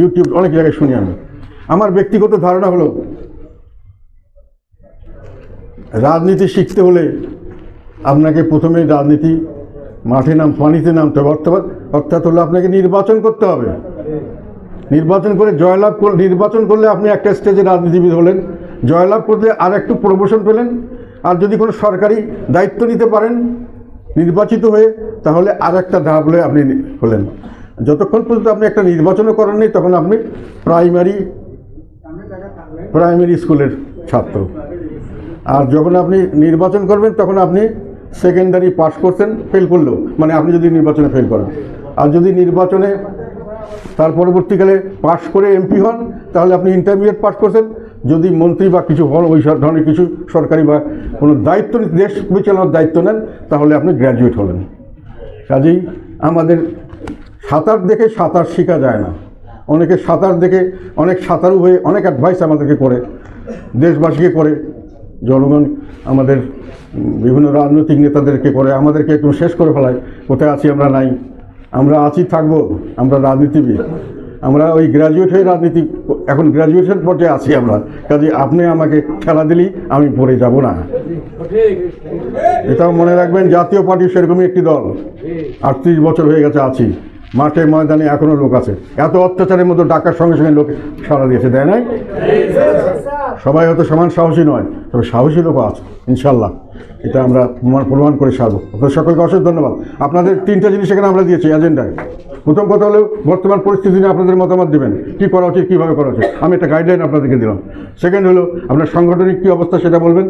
ইউটিউব অনেক জায়গায় শুনি আমি। আমার ব্যক্তিগত ধারণা হলো, রাজনীতি শিখতে হলে আপনাকে প্রথমে রাজনীতি মাঠে পানিতে নামতে হবে। অর্থাৎ হলো আপনাকে নির্বাচন করতে হবে। নির্বাচন করে জয়লাভ নির্বাচন করলে আপনি একটা স্টেজে রাজনীতিবিদ হলেন, জয়লাভ করলে আর একটু প্রমোশন পেলেন। আর যদি কোনো সরকারি দায়িত্ব নিতে পারেন নির্বাচিত হয়ে, তাহলে আর একটা ধাপ হলে আপনি হলেন। যতক্ষণ পর্যন্ত আপনি একটা নির্বাচনও করেন নি, তখন আপনি প্রাইমারি স্কুলের ছাত্র। আর যখন আপনি নির্বাচন করবেন তখন আপনি সেকেন্ডারি পাস করছেন, ফেল করলেও, মানে আপনি যদি নির্বাচনে ফেল করেন। আর যদি নির্বাচনে তার পরবর্তীকালে পাস করে এমপি হন, তাহলে আপনি ইন্টারমিডিয়েট পাস করছেন। যদি মন্ত্রী বা কিছু হন, ওই ধরনের কিছু সরকারি বা কোনো দায়িত্ব দেশ পরিচালনার দায়িত্ব নেন, তাহলে আপনি গ্র্যাজুয়েট হলেন। কাজেই আমাদের সাঁতার দেখে সাঁতার শেখা যায় না। অনেকে সাঁতার দেখে অনেক সাঁতারু হয়ে অনেক অ্যাডভাইস আমাদেরকে করে, দেশবাসীকে করে, জনগণ আমাদের বিভিন্ন রাজনৈতিক নেতাদেরকে করে, আমাদেরকে একটু শেষ করে ফেলায়। কোথায় আছি আমরা? নাই। আমরা আছি, থাকবো। আমরা রাজনীতিবিদ, আমরা ওই গ্র্যাজুয়েট হয়ে রাজনীতি, এখন গ্র্যাজুয়েশন পর্যায়ে আছি আমরা। কাজে আপনি আমাকে ঠেলা দিলেই আমি পড়ে যাব না। এটাও মনে রাখবেন, জাতীয় পার্টি সেরকমই একটি দল। 38 বছর হয়ে গেছে আছি, মাঠে ময়দানে এখনও লোক আছে। এত অত্যাচারের মতো ডাকার সঙ্গে সঙ্গে লোক সাড়া দিয়েছে, দেয় নাই? সবাই হয়তো সমান সাহসী নয়, তবে সাহসী লোকও আছে ইনশাল্লাহ। এটা আমরা প্রমাণ করে সারবো। আপনাদের সকলকে অশেষ ধন্যবাদ। আপনাদের 3টা জিনিস এখানে আমরা দিয়েছি এজেন্ডায়। প্রথম কথা হলো বর্তমান পরিস্থিতি নিয়ে আপনাদের মতামত দেবেন, কী করা উচিত, কীভাবে করা উচিত। আমি একটা গাইডলাইন আপনাদেরকে দিলাম। সেকেন্ড হলো আপনার সাংগঠনিক কী অবস্থা সেটা বলবেন।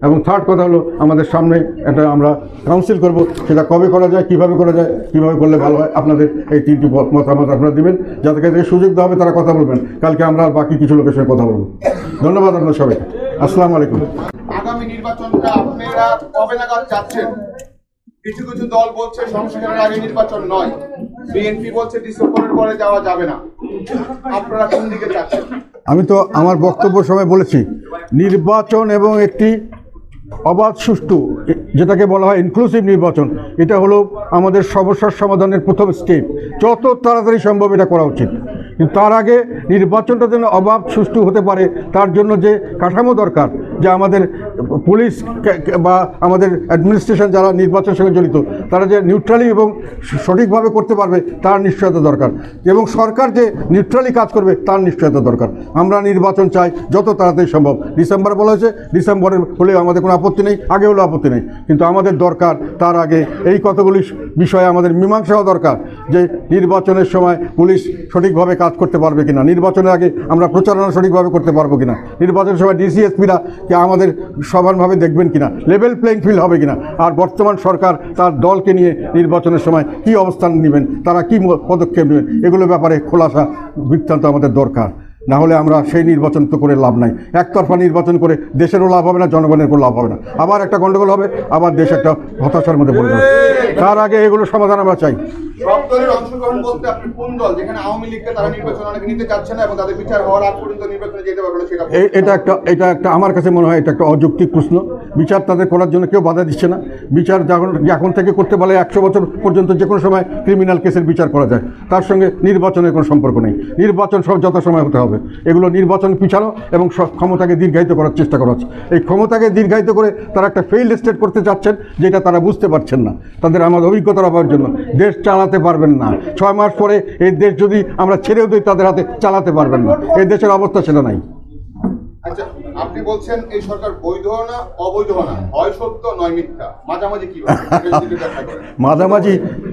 এবং থার্ড কথা হলো আমাদের সামনে একটা আমরা কাউন্সিল করব, সেটা কবে করা যায়, কীভাবে করা যায়, কীভাবে করলে ভালো হয়। আপনাদের এই 3টি মতামত আপনারা দেবেন, যাদেরকে সুযোগ দেওয়া হবে তারা কথা বলবেন। কালকে আমরা আর বাকি কিছু লোকের সঙ্গে কথা বলবো। ধন্যবাদ আপনার সবাইকে। আসসালামু আলাইকুম। আগামী নির্বাচনটা আপনারা কবে নাগাদ চাচ্ছেন? কিছু কিছু দল বলছে সংস্কারের আগে নির্বাচন নয়, বিএনপি বলছে ডিসেম্বরের পরে যাওয়া যাবে না। আপনারা কোন দিকে চাচ্ছেন? আমি তো আমার বক্তব্য সময় বলেছি, নির্বাচন এবং একটি অবাধ সুষ্ঠু, যেটাকে বলা হয় ইনক্লুসিভ নির্বাচন, এটা হলো আমাদের সমস্যার সমাধানের প্রথম স্টেপ। যত তাড়াতাড়ি সম্ভব এটা করা উচিত, কিন্তু তার আগে নির্বাচনটা যেন অবাধ সুষ্ঠু হতে পারে তার জন্য যে কাঠামো দরকার, যে আমাদের পুলিশ বা আমাদের অ্যাডমিনিস্ট্রেশন যারা নির্বাচনের সঙ্গে জড়িত তারা যে নিউট্রালি এবং সঠিকভাবে করতে পারবে তার নিশ্চয়তা দরকার, এবং সরকার যে নিউট্রালি কাজ করবে তার নিশ্চয়তা দরকার। আমরা নির্বাচন চাই যত তাড়াতাড়ি সম্ভব। ডিসেম্বর বলা হয়েছে, ডিসেম্বরের হলে আমাদের কোনো আপত্তি নেই, আগে হলেও আপত্তি নেই, কিন্তু আমাদের দরকার তার আগে এই কতগুলি বিষয়ে আমাদের মীমাংসাও দরকার, যে নির্বাচনের সময় পুলিশ সঠিকভাবে কাজ করতে পারবে কিনা, নির্বাচনের আগে আমরা প্রচারণা সঠিকভাবে করতে পারবো কিনা, নির্বাচনের সময় ডিসিএসপিরা কি আমাদের সমানভাবে দেখবেন কিনা, লেভেল প্লেইং ফিল্ড হবে কিনা, আর বর্তমান সরকার তার দলকে নিয়ে নির্বাচনের সময় কি অবস্থান নেবেন, তারা কি পদক্ষেপ নেবেন, এগুলোর ব্যাপারে খোলাসা বৃত্তান্ত আমাদের দরকার। না হলে আমরা সেই নির্বাচন তো করে লাভ নাই। একতরফা নির্বাচন করে দেশেরও লাভ হবে না, জনগণের কোনো লাভ হবে না, আবার একটা গণ্ডগোল হবে, আবার দেশ একটা হতাশার মধ্যে পড়ে যাবে। তার আগে এগুলো সমাধান আমরা চাই। সব দলের অংশগ্রহণ বলতে আপনি কোন দল, যেখানে আওয়ামী লীগকে তারা নির্বাচন অনেকে নিতে চাচ্ছে না এবং তাদের বিচার হওয়ার আগ পর্যন্ত নির্বাচনে যেতে পারবে না, সেটা এটা একটা আমার কাছে মনে হয় এটা একটা অযৌক্তিক প্রশ্ন। বিচার তাদের করার জন্য কেউ বাধা দিচ্ছে না। বিচার এখন থেকে করতে বলে 100 বছর পর্যন্ত যে কোনো সময় ক্রিমিনাল কেসের বিচার করা যায়, তার সঙ্গে নির্বাচনের কোনো সম্পর্ক নেই। নির্বাচন সব যথাসময় হতে হবে। এগুলো নির্বাচন পিছানো এবং ক্ষমতাকে দীর্ঘায়িত করার চেষ্টা করা হচ্ছে। এই ক্ষমতাকে দীর্ঘায়িত করে তারা একটা ফেইল্ড স্টেট করতে চাচ্ছেন, যেটা তারা বুঝতে পারছেন না। তাদের আমাদের অভিজ্ঞতার অভাবের জন্য দেশ চালাতে পারবেন না। 6 মাস পরে এই দেশ যদি আমরা ছেড়েও দিই তাদের হাতে, চালাতে পারবেন না। এই দেশের অবস্থা সেটা নাই। আচ্ছা, আপনি বলছেন এই সরকার বৈধ না অবৈধ না, হয় সত্য নয় মিথ্যা, মাঝামাঝি কি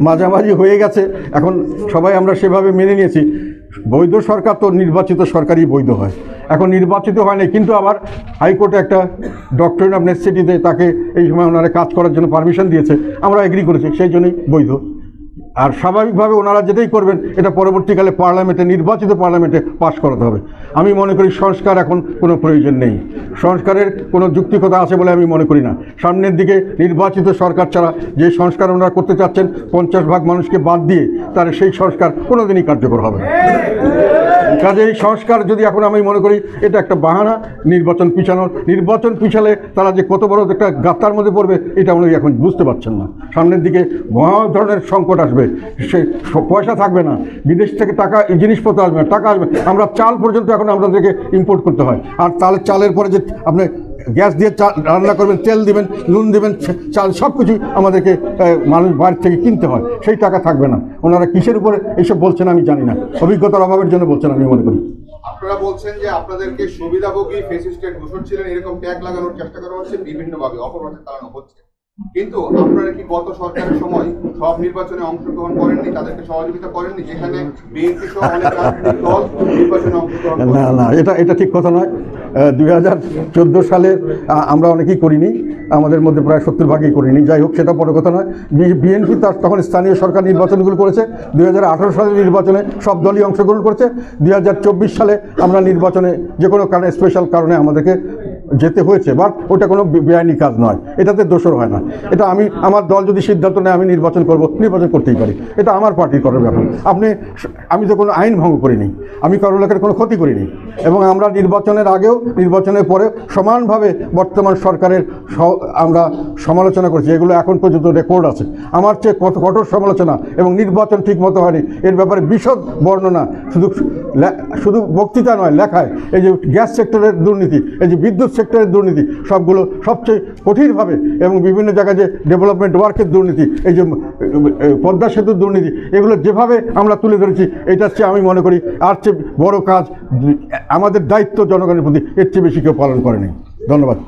মাঝামাঝি হয়ে গেছে। এখন সবাই আমরা সেভাবে মেনে নিয়েছি। বৈধ সরকার তো নির্বাচিত সরকারই বৈধ হয়। এখন নির্বাচিত হয় নাই, কিন্তু আবার হাইকোর্টে একটা ডক্টরিন অফ নেসেসিটিতে তাকে এই সময় ওনারা কাজ করার জন্য পারমিশন দিয়েছে, আমরা এগ্রি করেছি, সেই জন্যই বৈধ। আর স্বাভাবিকভাবে ওনারা যেটাই করবেন এটা পরবর্তীকালে পার্লামেন্টে, নির্বাচিত পার্লামেন্টে পাশ করাতে হবে। আমি মনে করি সংস্কার এখন কোনো প্রয়োজন নেই, সংস্কারের কোনো যুক্তিকতা আছে বলে আমি মনে করি না। সামনের দিকে নির্বাচিত সরকার ছাড়া যে সংস্কার ওনারা করতে চাচ্ছেন 50% মানুষকে বাদ দিয়ে, তার সেই সংস্কার কোনোদিনই কার্যকর হবে না। কাজে এই সংস্কার যদি এখন আমি মনে করি এটা একটা বাহানা নির্বাচন পিছানোর। নির্বাচন পিছালে তারা যে কত বড় একটা গাত্তার মধ্যে পড়বে এটা উনি এখন বুঝতে পারছেন না। সামনের দিকে মহা ধরনের সংকট আসবে, সে পয়সা থাকবে না, বিদেশ থেকে টাকা জিনিসপত্র আসবে না, টাকা আসবে। আমরা চাল পর্যন্ত এখন আমাদেরকে ইম্পোর্ট করতে হয়, আর চালের পরে যে আপনি গ্যাস দিয়ে রান্না করবেন, তেল দিবেন, নুন দিবেন, চাল সব কিছুই আমাদেরকে মানুষ বাইরে থেকে কিনতে হয়, সেই টাকা থাকবে না। ওনারা কিসের উপরে এইসব বলছেন আমি জানি না, অভিজ্ঞতার অভাবের জন্য বলছেন আমি মনে করি। আপনারা বলছেন যে আপনাদেরকে সুবিধাভোগী ফেসিস্টের দূষণ ছিলেন এরকম ট্যাগ লাগানোর চেষ্টা করা হচ্ছে, বিভিন্নভাবে অপপ্রচার চালানো হচ্ছে, কিন্তু আপনারা কি গত সরকারের সময় সব নির্বাচনে অংশগ্রহণ করেননি, তাদেরকে সহযোগিতা করেননি, যেখানে বিএনপি সহ অনেক রাজনৈতিক দল নির্বাচনে অংশগ্রহণ করে? না, এটা ঠিক কথা নয়। 2014 সালে আমরা অনেকেই করিনি, আমাদের মধ্যে প্রায় 70% করিনি। যাই হোক, সেটা বড় কথা নয়। বিএনপি তার তখন স্থানীয় সরকার নির্বাচনগুলো করেছে। 2018 সালের নির্বাচনে সব দলই অংশগ্রহণ করেছে। 2024 সালে আমরা নির্বাচনে যে কোনো কারণে, স্পেশাল কারণে আমাদেরকে যেতে হয়েছে, বাট ওটা কোনো বেআইনি কাজ নয়, এটাতে দোষর হয় না। এটা আমার দল যদি সিদ্ধান্ত নেয় আমি নির্বাচন করব, নির্বাচন করতেই পারি, এটা আমার পার্টির করার ব্যাপার। আমি তো কোনো আইন ভঙ্গ করিনি, আমি কারো লোকের কোনো ক্ষতি করিনি, এবং আমরা নির্বাচনের আগেও নির্বাচনের পরে সমানভাবে বর্তমান সরকারের আমরা সমালোচনা করছি। এগুলো এখন পর্যন্ত রেকর্ড আছে। আমার চেয়ে কত কঠোর সমালোচনা, এবং নির্বাচন ঠিক মতো হয়নি এর ব্যাপারে বিশদ বর্ণনা, শুধু বক্তৃতা নয়, লেখায়। এই যে গ্যাস সেক্টরের দুর্নীতি, এই যে বিদ্যুৎ সেক্টরের দুর্নীতি, সবগুলো সবচেয়ে কঠিনভাবে, এবং বিভিন্ন জায়গায় যে ডেভেলপমেন্ট ওয়ার্কের দুর্নীতি, এই যে পদ্মা সেতুর দুর্নীতি, এগুলো যেভাবে আমরা তুলে ধরেছি, এটার চেয়ে আমি মনে করি আর চেয়ে বড় কাজ আমাদের দায়িত্ব জনগণের প্রতি এর চেয়ে বেশি কেউ পালন করেনি। ধন্যবাদ।